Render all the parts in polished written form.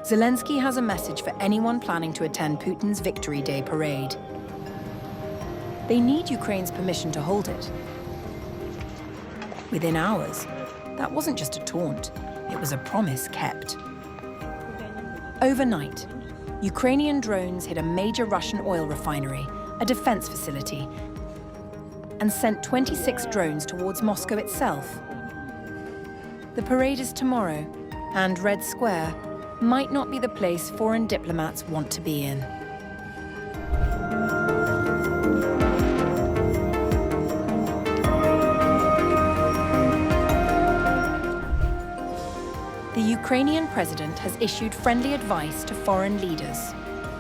Zelensky has a message for anyone planning to attend Putin's Victory Day parade. They need Ukraine's permission to hold it. Within hours, that wasn't just a taunt, it was a promise kept. Overnight, Ukrainian drones hit a major Russian oil refinery, a defense facility, and sent 26 drones towards Moscow itself. The parade is tomorrow, and Red Square might not be the place foreign diplomats want to be in. The Ukrainian president has issued friendly advice to foreign leaders.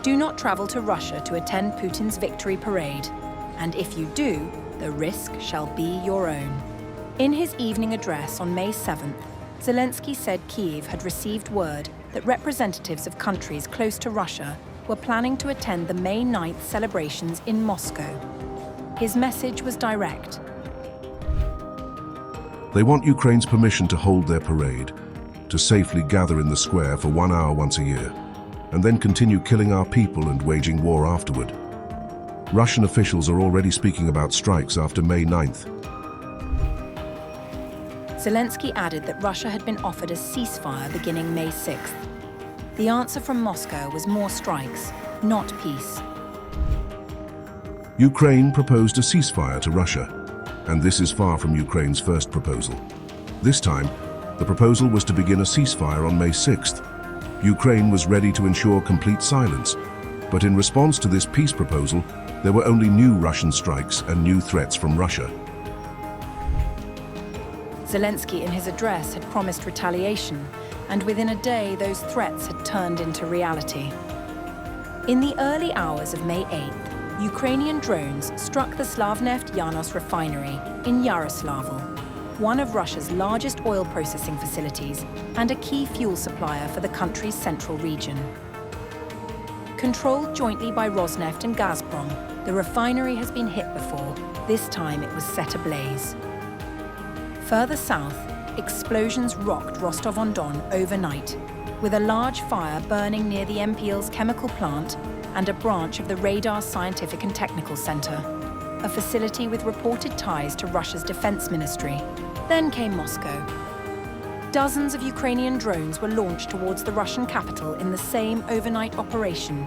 Do not travel to Russia to attend Putin's victory parade, and if you do, the risk shall be your own. In his evening address on May 7th, Zelensky said Kyiv had received word that representatives of countries close to Russia were planning to attend the May 9th celebrations in Moscow. His message was direct. They want Ukraine's permission to hold their parade, to safely gather in the square for 1 hour once a year, and then continue killing our people and waging war afterward. Russian officials are already speaking about strikes after May 9th. Zelensky added that Russia had been offered a ceasefire beginning May 6th. The answer from Moscow was more strikes, not peace. Ukraine proposed a ceasefire to Russia, and this is far from Ukraine's first proposal. This time, the proposal was to begin a ceasefire on May 6th. Ukraine was ready to ensure complete silence, but in response to this peace proposal, there were only new Russian strikes and new threats from Russia. Zelensky in his address had promised retaliation, and within a day those threats had turned into reality. In the early hours of May 8th, Ukrainian drones struck the Slavneft Yanos refinery in Yaroslavl, one of Russia's largest oil processing facilities and a key fuel supplier for the country's central region. Controlled jointly by Rosneft and Gazprom, the refinery has been hit before. This time it was set ablaze. Further south, explosions rocked Rostov-on-Don overnight, with a large fire burning near the MPL's chemical plant and a branch of the Radar Scientific and Technical Center, a facility with reported ties to Russia's defense ministry. Then came Moscow. Dozens of Ukrainian drones were launched towards the Russian capital in the same overnight operation.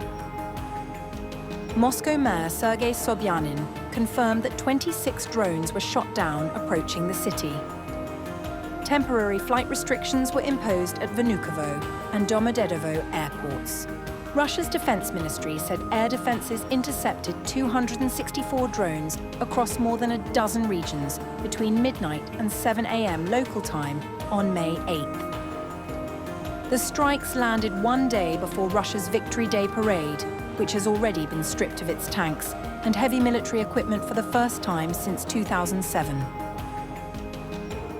Moscow Mayor Sergei Sobyanin confirmed that 26 drones were shot down approaching the city. Temporary flight restrictions were imposed at Vnukovo and Domodedovo airports. Russia's defense ministry said air defenses intercepted 264 drones across more than a dozen regions between midnight and 7 a.m. local time on May 8th. The strikes landed one day before Russia's Victory Day parade, which has already been stripped of its tanks and heavy military equipment for the first time since 2007.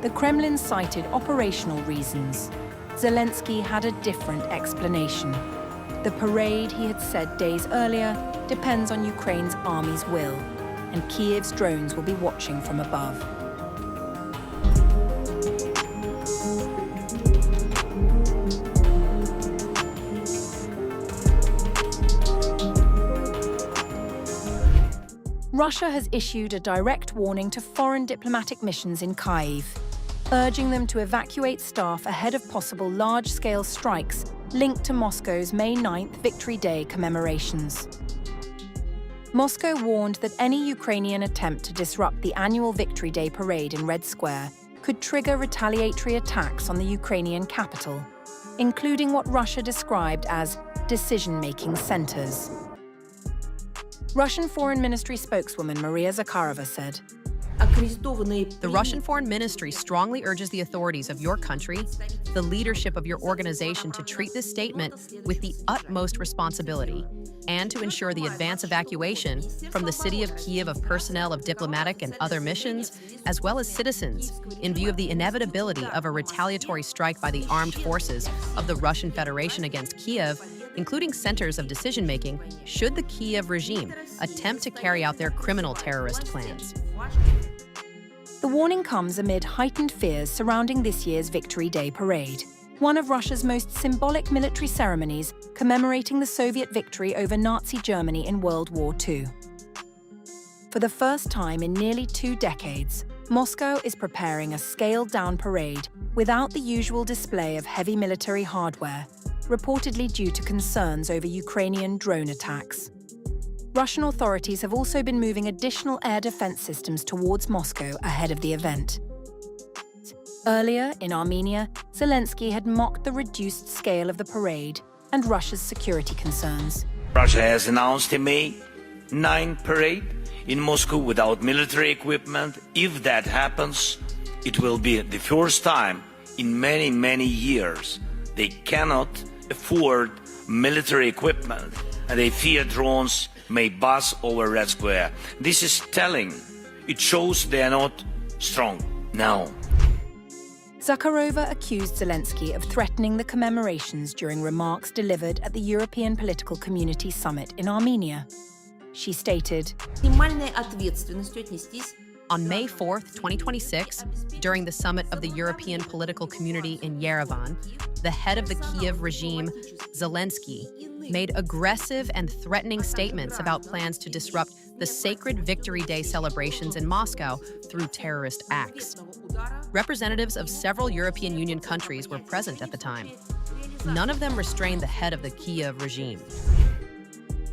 The Kremlin cited operational reasons. Zelensky had a different explanation. The parade, he had said days earlier, depends on Ukraine's army's will, and Kyiv's drones will be watching from above. Russia has issued a direct warning to foreign diplomatic missions in Kyiv, urging them to evacuate staff ahead of possible large-scale strikes linked to Moscow's May 9th Victory Day commemorations. Moscow warned that any Ukrainian attempt to disrupt the annual Victory Day parade in Red Square could trigger retaliatory attacks on the Ukrainian capital, including what Russia described as decision-making centers. Russian Foreign Ministry spokeswoman Maria Zakharova said, "The Russian Foreign Ministry strongly urges the authorities of your country, the leadership of your organization, to treat this statement with the utmost responsibility and to ensure the advance evacuation from the city of Kyiv of personnel of diplomatic and other missions, as well as citizens, in view of the inevitability of a retaliatory strike by the armed forces of the Russian Federation against Kyiv, including centers of decision-making, should the Kyiv regime attempt to carry out their criminal terrorist plans." The warning comes amid heightened fears surrounding this year's Victory Day parade. one of Russia's most symbolic military ceremonies commemorating the Soviet victory over Nazi Germany in World War II. For the first time in nearly 2 decades, Moscow is preparing a scaled-down parade without the usual display of heavy military hardware, reportedly due to concerns over Ukrainian drone attacks. Russian authorities have also been moving additional air defense systems towards Moscow ahead of the event. Earlier, in Armenia, Zelensky had mocked the reduced scale of the parade and Russia's security concerns. Russia has announced a May 9 parade in Moscow without military equipment. If that happens, it will be the first time in many years they cannot afford military equipment and they fear drones may buzz over Red Square. This is telling. It shows they are not strong now. Zakharova accused Zelensky of threatening the commemorations during remarks delivered at the European Political Community Summit in Armenia. She stated, On May 4th, 2026, during the summit of the European Political Community in Yerevan, the head of the Kiev regime, Zelensky, made aggressive and threatening statements about plans to disrupt the sacred Victory Day celebrations in Moscow through terrorist acts. Representatives of several European Union countries were present at the time. None of them restrained the head of the Kiev regime.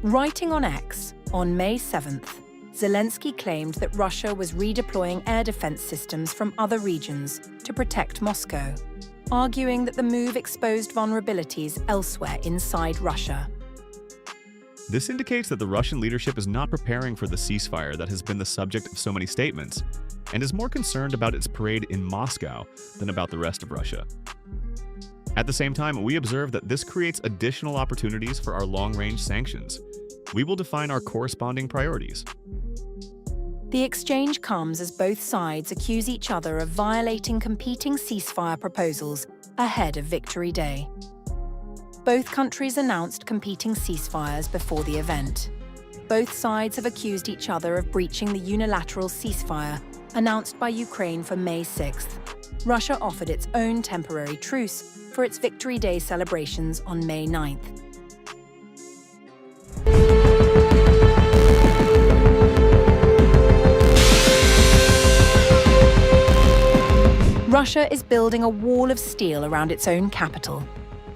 Writing on X on May 7th, Zelensky claimed that Russia was redeploying air defense systems from other regions to protect Moscow, arguing that the move exposed vulnerabilities elsewhere inside Russia. This indicates that the Russian leadership is not preparing for the ceasefire that has been the subject of so many statements, and is more concerned about its parade in Moscow than about the rest of Russia. At the same time, we observe that this creates additional opportunities for our long-range sanctions. We will define our corresponding priorities. The exchange comes as both sides accuse each other of violating competing ceasefire proposals ahead of Victory Day. Both countries announced competing ceasefires before the event. Both sides have accused each other of breaching the unilateral ceasefire announced by Ukraine for May 6th. Russia offered its own temporary truce for its Victory Day celebrations on May 9th. Russia is building a wall of steel around its own capital,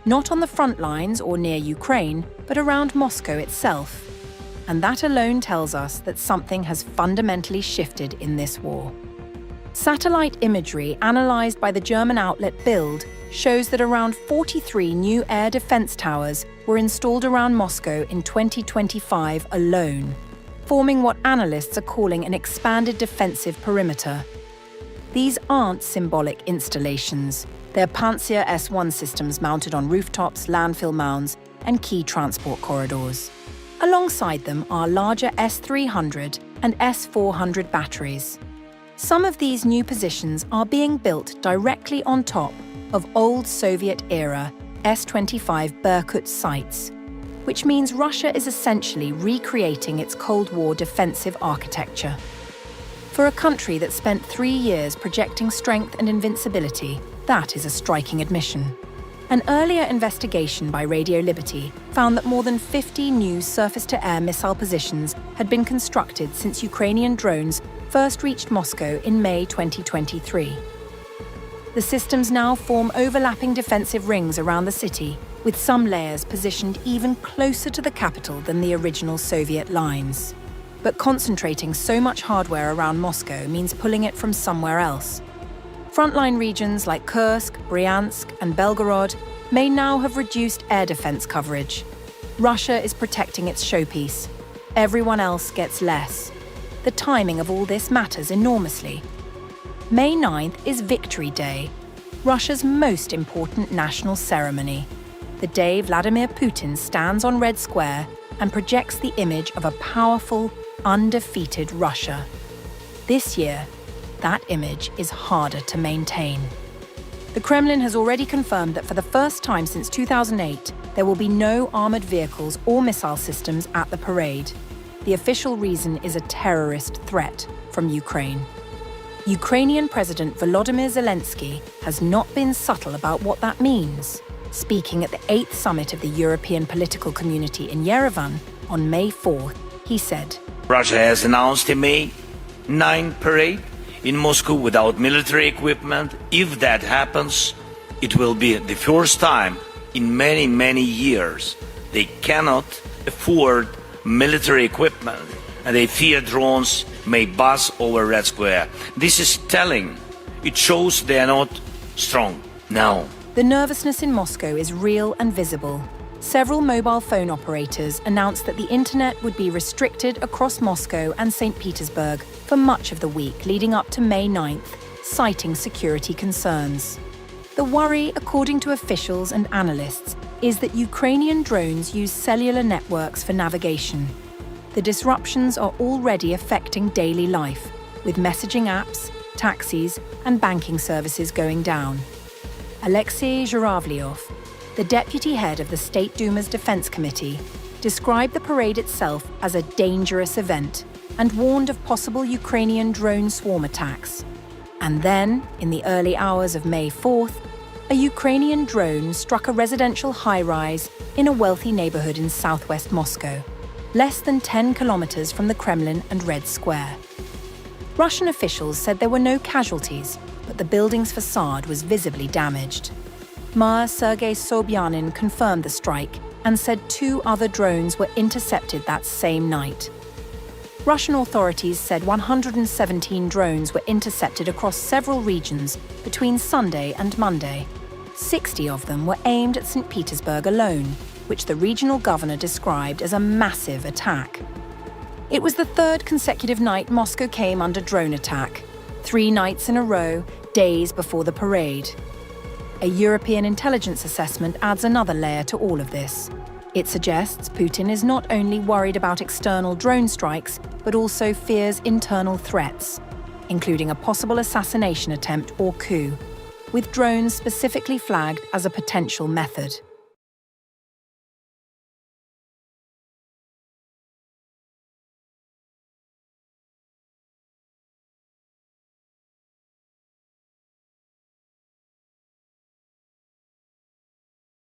not on the front lines or near Ukraine, but around Moscow itself. And that alone tells us that something has fundamentally shifted in this war. Satellite imagery analyzed by the German outlet Bild shows that around 43 new air defense towers were installed around Moscow in 2025 alone, forming what analysts are calling an expanded defensive perimeter. These aren't symbolic installations. They're Pantsir S-1 systems mounted on rooftops, landfill mounds, and key transport corridors. Alongside them are larger S-300 and S-400 batteries. Some of these new positions are being built directly on top of old Soviet-era S-25 Berkut sites, which means Russia is essentially recreating its Cold War defensive architecture. For a country that spent 3 years projecting strength and invincibility, that is a striking admission. An earlier investigation by Radio Liberty found that more than 50 new surface-to-air missile positions had been constructed since Ukrainian drones first reached Moscow in May 2023. The systems now form overlapping defensive rings around the city, with some layers positioned even closer to the capital than the original Soviet lines. But concentrating so much hardware around Moscow means pulling it from somewhere else. Frontline regions like Kursk, Bryansk, and Belgorod may now have reduced air defense coverage. Russia is protecting its showpiece. Everyone else gets less. The timing of all this matters enormously. May 9th is Victory Day, Russia's most important national ceremony. The day Vladimir Putin stands on Red Square and projects the image of a powerful, undefeated Russia. This year, that image is harder to maintain. The Kremlin has already confirmed that for the first time since 2008, there will be no armored vehicles or missile systems at the parade. The official reason is a terrorist threat from Ukraine. Ukrainian President Volodymyr Zelensky has not been subtle about what that means. Speaking at the 8th summit of the European political community in Yerevan on May 4th, he said, Russia has announced a May 9 parade in Moscow without military equipment. If that happens, it will be the first time in many, many years. They cannot afford military equipment, and they fear drones may buzz over Red Square. This is telling. It shows they are not strong now. The nervousness in Moscow is real and visible. Several mobile phone operators announced that the internet would be restricted across Moscow and St. Petersburg for much of the week leading up to May 9th, citing security concerns. The worry, according to officials and analysts, is that Ukrainian drones use cellular networks for navigation. The disruptions are already affecting daily life, with messaging apps, taxis, and banking services going down. Alexei Zhuravlyov, the deputy head of the State Duma's Defense Committee, described the parade itself as a dangerous event and warned of possible Ukrainian drone swarm attacks. And then, in the early hours of May 4th, a Ukrainian drone struck a residential high-rise in a wealthy neighborhood in southwest Moscow, less than 10 kilometers from the Kremlin and Red Square. Russian officials said there were no casualties, but the building's facade was visibly damaged. Mayor Sergei Sobyanin confirmed the strike and said 2 other drones were intercepted that same night. Russian authorities said 117 drones were intercepted across several regions between Sunday and Monday. 60 of them were aimed at St. Petersburg alone, which the regional governor described as a massive attack. It was the 3rd consecutive night Moscow came under drone attack, 3 nights in a row, days before the parade. A European intelligence assessment adds another layer to all of this. It suggests Putin is not only worried about external drone strikes, but also fears internal threats, including a possible assassination attempt or coup, with drones specifically flagged as a potential method.